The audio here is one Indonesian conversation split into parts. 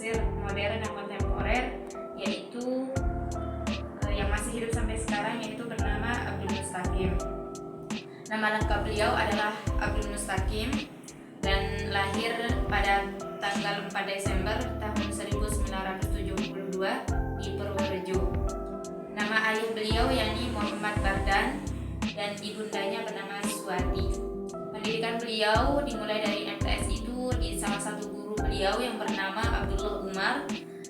tafsir modern dan kontemporer, yaitu yang masih hidup sampai sekarang, yaitu bernama Abdul Mustaqim. Nama lengkap beliau adalah Abdul Mustaqim dan lahir pada tanggal 4 Desember tahun 1972 di Purworejo. Nama ayah beliau yakni Muhammad Bardan dan ibundanya bernama Suwati. Pendidikan beliau dimulai dari MTS itu di salah satu guru beliau yang bernama Abdullah Umar,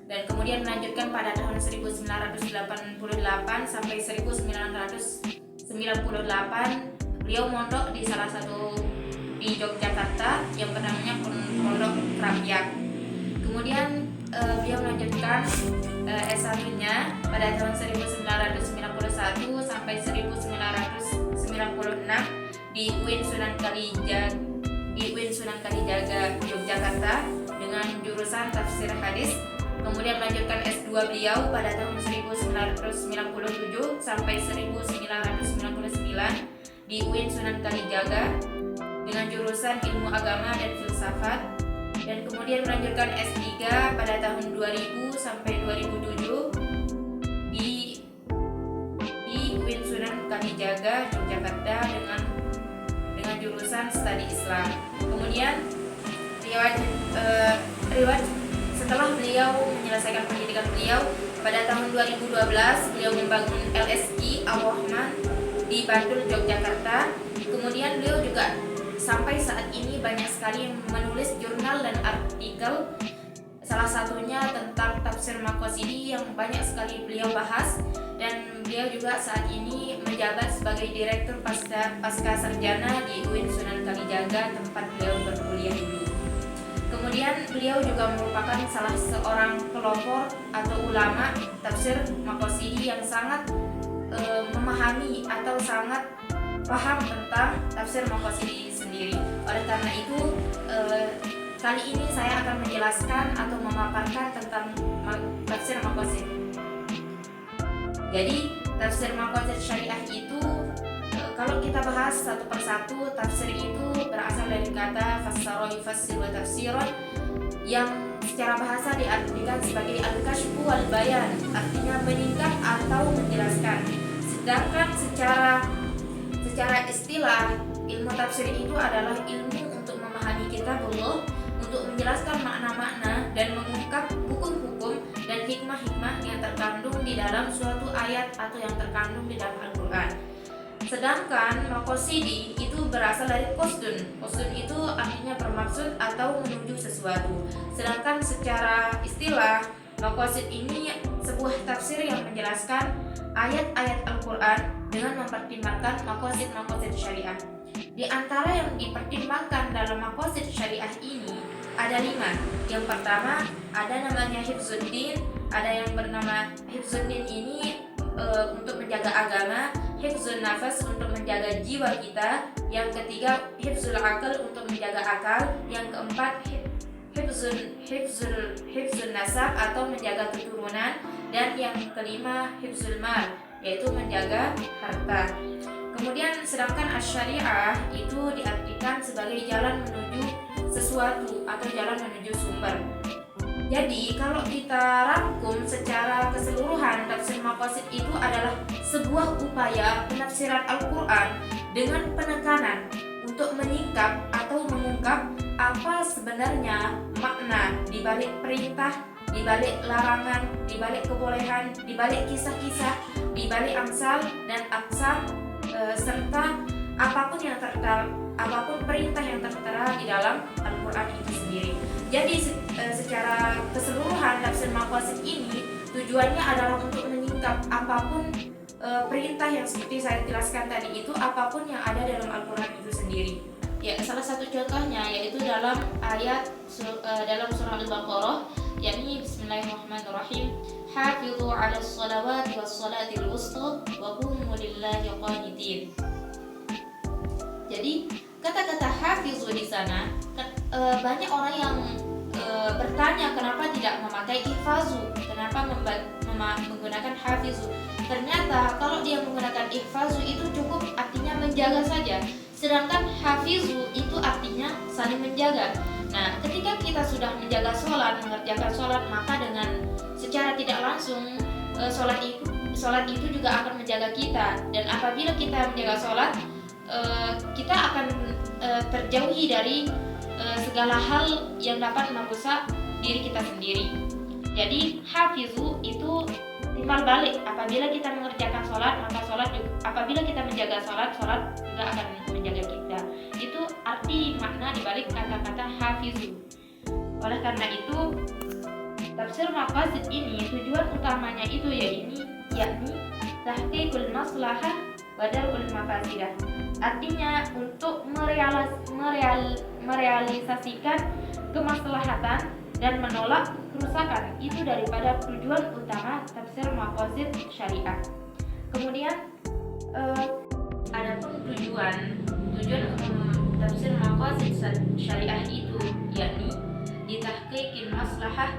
dan kemudian melanjutkan pada tahun 1988 sampai 1998 beliau mondok di salah satu di Yogyakarta yang bernamanya Pondok Krapyak. Kemudian beliau melanjutkan S1-nya pada tahun 1991 sampai 1996 di UIN Sunan Kalijaga Yogyakarta dengan jurusan tafsir hadis. Kemudian melanjutkan S2 beliau pada tahun 1997 sampai 1999 di UIN Sunan Kalijaga dengan jurusan ilmu agama dan filsafat, dan kemudian melanjutkan S3 pada tahun 2000 sampai 2007 di UIN Sunan Kalijaga Yogyakarta dengan jurusan studi Islam. Kemudian setelah beliau menyelesaikan pendidikan beliau pada tahun 2012 beliau membangun LSI Al-Rahman di Bantul, Yogyakarta. Kemudian beliau juga sampai saat ini banyak sekali menulis jurnal dan artikel, salah satunya tentang tafsir Maqasidi yang banyak sekali beliau bahas, dan beliau juga saat ini menjabat sebagai Direktur Pasca Sarjana di UIN Sunan Kalijaga tempat beliau berkuliah dulu. Kemudian beliau juga merupakan salah seorang pelopor atau ulama tafsir Maqasidi yang sangat memahami atau sangat paham tentang tafsir Maqasidi sendiri. Oleh karena itu kali ini saya akan menjelaskan atau memaparkan tentang tafsir Maqasid. Jadi tafsir Maqasid Syariah itu kalau kita bahas satu persatu, tafsir itu berasal dari kata fassara yufassir wa tafsiran, yang secara bahasa diartikan sebagai al-kashfu wal bayan, artinya meningkat atau menjelaskan. Sedangkan secara istilah, ilmu tafsir itu adalah ilmu untuk memahami kitabullah, untuk menjelaskan makna-makna dan mengungkap hukum-hukum dan hikmah-hikmah yang terkandung di dalam suatu ayat atau yang terkandung di dalam Al-Quran. Sedangkan Maqasidi itu berasal dari qasdun. Qasdun itu artinya bermaksud atau menuju sesuatu. Sedangkan secara istilah, Maqasid ini sebuah tafsir yang menjelaskan ayat-ayat Al-Quran dengan mempertimbangkan maqasid-maqasid syariah. Di antara yang dipertimbangkan dalam maqasid syariah ini ada 5. Yang pertama ada namanya hifzuddin, ada yang bernama hifzuddin ini untuk menjaga agama, hifzun nafas untuk menjaga jiwa kita, yang ketiga hifzul akal untuk menjaga akal, yang keempat hifzun nasab atau menjaga keturunan, dan yang kelima hifzul mal yaitu menjaga harta. Kemudian sedangkan asy-syariah itu diartikan sebagai jalan menuju sesuatu atau jalan menuju sumber. Jadi kalau kita rangkum secara keseluruhan, tafsir Maqasid itu adalah sebuah upaya penafsiran Al-Quran dengan penekanan untuk menyingkap atau mengungkap apa sebenarnya makna di balik perintah, di balik larangan, di balik kebolehan, di balik kisah-kisah, di balik amsal dan aqsam, serta apapun perintah yang tertera di dalam Al-Quran itu sendiri. Jadi secara keseluruhan tafsir Maqasid ini tujuannya adalah untuk menyingkap apapun perintah yang seperti saya jelaskan tadi itu, apapun yang ada dalam Al-Quran itu sendiri. Ya, salah satu contohnya yaitu dalam ayat dalam surah Al-Baqarah, yakni Bismillahirrahmanirrahim, hafizu 'alas shalawati was shalatil wusta wa qumu lillahi qanitin. Jadi kata-kata hafizu di sana banyak orang yang bertanya kenapa tidak memakai ihfazu, kenapa menggunakan hafizu. Ternyata kalau dia menggunakan ihfazu itu cukup artinya menjaga saja, sedangkan hafizu itu artinya saling menjaga. Nah, ketika kita sudah menjaga sholat, mengerjakan sholat, maka dengan secara tidak langsung sholat itu juga akan menjaga kita. Dan apabila kita menjaga sholat, kita akan terjauhi dari segala hal yang dapat merusak diri kita sendiri. Jadi hafizu itu timbal balik. Apabila kita mengerjakan sholat, maka apabila kita menjaga sholat juga akan menjaga kita. Itu arti makna dibalik kata-kata hafizu. Oleh karena itu, tafsir maqasid ini tujuan utamanya itu yakni tahqiqul maslahah wa dar'ul mafasidah. Artinya untuk merealisasikan kemaslahatan dan menolak kerusakan. Itu daripada tujuan utama tafsir maqasid syariah. Kemudian adapun tujuan tafsir maqasid syariah itu yakni ditahqiqil maslahah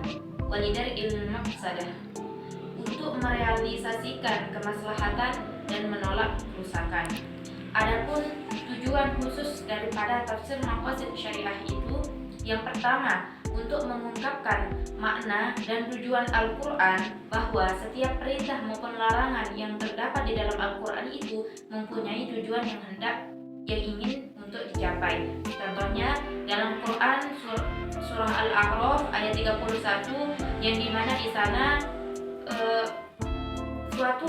wa lidar'il mafsadah, untuk merealisasikan kemaslahatan dan menolak kerusakan. Adapun tujuan khusus daripada tafsir maqasid syariah itu, yang pertama, untuk mengungkapkan makna dan tujuan Al-Quran, bahwa setiap perintah maupun larangan yang terdapat di dalam Al-Quran itu mempunyai tujuan yang ingin untuk dicapai. Contohnya dalam Quran surah Al-A'raf ayat 31, yang dimana di sana suatu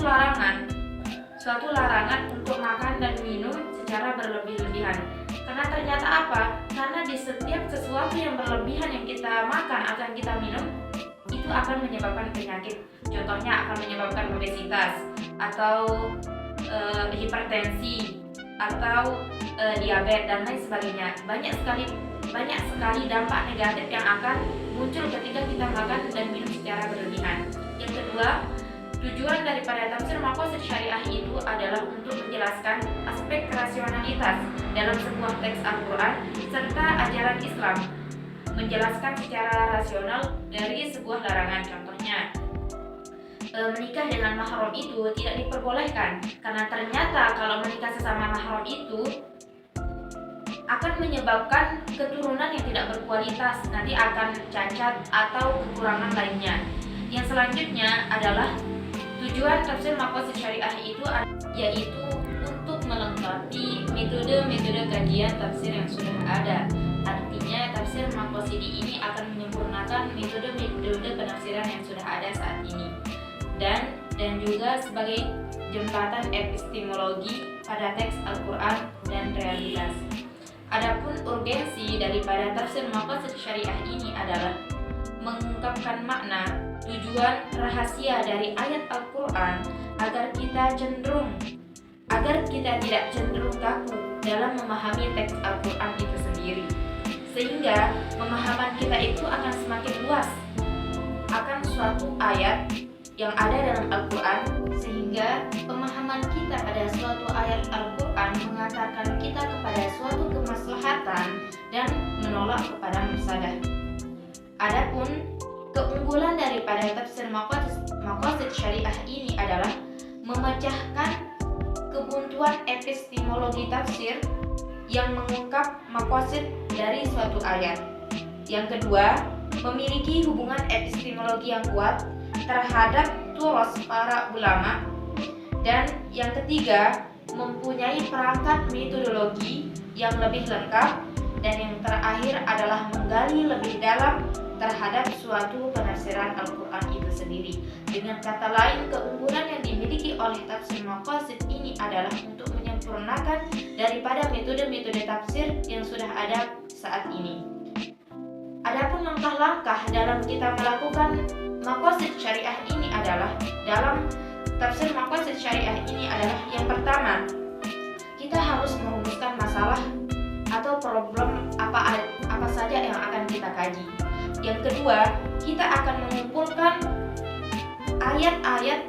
larangan untuk makan dan minum secara berlebih-lebihan. Karena ternyata apa? Karena di setiap sesuatu yang berlebihan yang kita makan atau yang kita minum, itu akan menyebabkan penyakit. Contohnya akan menyebabkan obesitas atau hipertensi atau diabetes dan lain sebagainya. Banyak sekali dampak negatif yang akan muncul ketika kita makan dan minum secara berlebihan. Yang kedua, tujuan daripada tafsir maqasid syariah itu adalah untuk menjelaskan aspek rasionalitas dalam sebuah teks Al-Quran serta ajaran Islam, menjelaskan secara rasional dari sebuah larangan. Contohnya, menikah dengan mahram itu tidak diperbolehkan, karena ternyata kalau menikah sesama mahram itu akan menyebabkan keturunan yang tidak berkualitas, nanti akan cacat atau kekurangan lainnya. Yang selanjutnya adalah tujuan tafsir maqasid syariah itu yaitu untuk melengkapi metode-metode kajian tafsir yang sudah ada. Artinya tafsir maqasidi ini akan menyempurnakan metode-metode penafsiran yang sudah ada saat ini, dan juga sebagai jembatan epistemologi pada teks Al-Quran dan realitas. Adapun urgensi daripada tafsir maqasid syariah ini adalah mengungkapkan makna, tujuan rahasia dari ayat Al-Quran agar kita tidak cenderung kaku dalam memahami teks Al-Quran itu sendiri, sehingga pemahaman kita itu akan semakin luas akan suatu ayat yang ada dalam Al-Quran, sehingga pemahaman kita pada suatu ayat Al-Quran mengantarkan kita kepada suatu kemaslahatan dan menolak kepada mafsadah. Adapun keunggulan daripada tafsir maqasid syariah ini adalah memecahkan kebuntuan epistemologi tafsir yang mengungkap maqasid dari suatu ayat. Yang kedua, memiliki hubungan epistemologi yang kuat terhadap turos para ulama. Dan yang ketiga, mempunyai perangkat metodologi yang lebih lengkap. Dan yang terakhir adalah menggali lebih dalam terhadap suatu penafsiran Al-Quran itu sendiri. Dengan kata lain, keunggulan yang dimiliki oleh tafsir maqasid ini adalah untuk menyempurnakan daripada metode-metode tafsir yang sudah ada saat ini. Adapun langkah-langkah dalam kita melakukan maqasid syariah ini adalah, dalam tafsir maqasid syariah ini adalah, yang pertama, kita harus merumuskan masalah atau problem apa saja yang akan kita kaji. Yang kedua, kita akan mengumpulkan ayat-ayat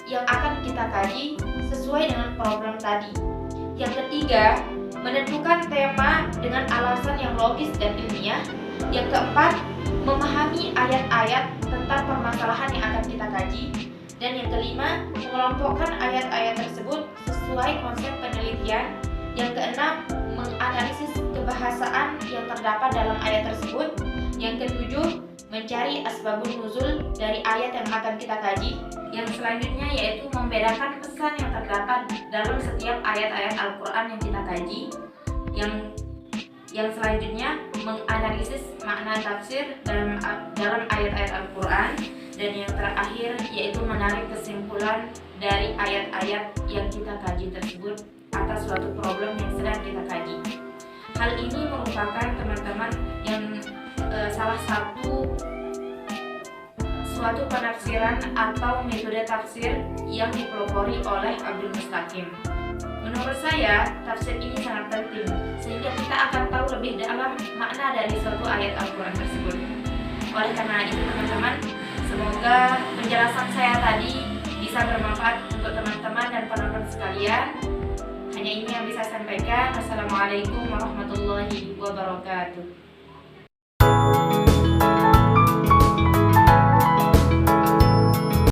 yang akan kita kaji sesuai dengan problem tadi. Yang ketiga, menentukan tema dengan alasan yang logis dan ilmiah. Yang keempat, memahami ayat-ayat tentang permasalahan yang akan kita kaji. Dan yang kelima, mengelompokkan ayat-ayat tersebut sesuai konsep penelitian. Yang keenam, menganalisis kebahasaan yang terdapat dalam ayat tersebut. Yang ketujuh, mencari asbabun nuzul dari ayat yang akan kita kaji. Yang selanjutnya yaitu membedakan pesan yang terdapat dalam setiap ayat-ayat Al-Quran yang kita kaji. Yang selanjutnya menganalisis makna tafsir dalam ayat-ayat Al-Quran. Dan yang terakhir yaitu menarik kesimpulan dari ayat-ayat yang kita kaji tersebut atas suatu problem yang sedang kita kaji. Hal ini merupakan teman-teman yang salah satu suatu penafsiran atau metode tafsir yang dipelopori oleh Abdul Mustaqim. Menurut saya, tafsir ini sangat penting sehingga kita akan tahu lebih dalam makna dari suatu ayat Al-Quran tersebut. Oleh karena itu teman-teman, semoga penjelasan saya tadi bisa bermanfaat untuk teman-teman dan penonton sekalian. Hanya ini yang bisa saya sampaikan. Assalamualaikum warahmatullahi wabarakatuh.